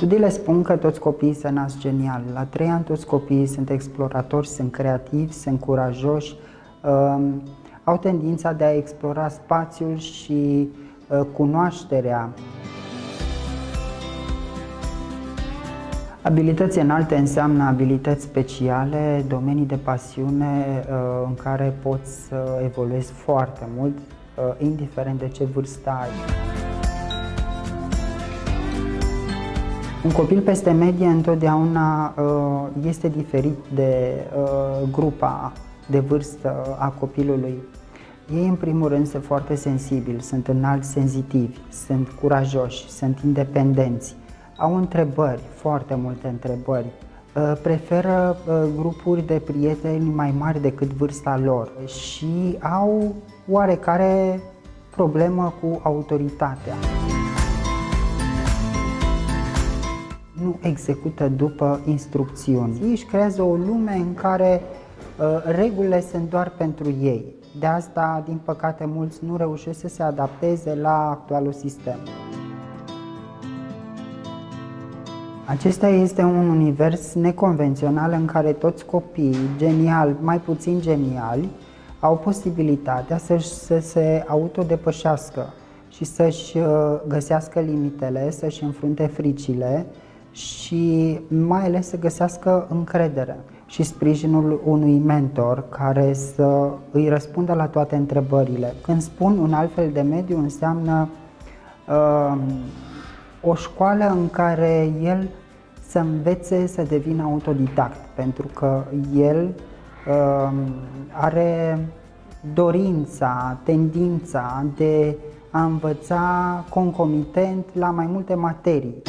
Studiile spun că toți copiii se nasc geniali. La 3 ani toți copiii sunt exploratori, sunt creativi, sunt curajoși, au tendința de a explora spațiul și cunoașterea. Abilități înalte înseamnă abilități speciale, domenii de pasiune în care poți să evoluezi foarte mult, indiferent de ce vârstă ai. Un copil peste medie întotdeauna este diferit de grupa de vârstă a copilului. Ei, în primul rând, sunt foarte sensibili, sunt înalt senzitivi, sunt curajoși, sunt independenți, au întrebări, foarte multe întrebări, preferă grupuri de prieteni mai mari decât vârsta lor și au oarecare problemă cu autoritatea. Nu execută după instrucțiuni. Ei își creează o lume în care regulile sunt doar pentru ei. De asta, din păcate, mulți nu reușesc să se adapteze la actualul sistem. Acesta este un univers neconvențional în care toți copiii, geniali, mai puțin geniali, au posibilitatea să se autodepășească și să-și găsească limitele, să-și înfrunte fricile și mai ales să găsească încredere și sprijinul unui mentor care să îi răspundă la toate întrebările. Când spun un alt fel de mediu, înseamnă o școală în care el să învețe să devină autodidact, pentru că el are dorința, tendința de a învăța concomitent la mai multe materii.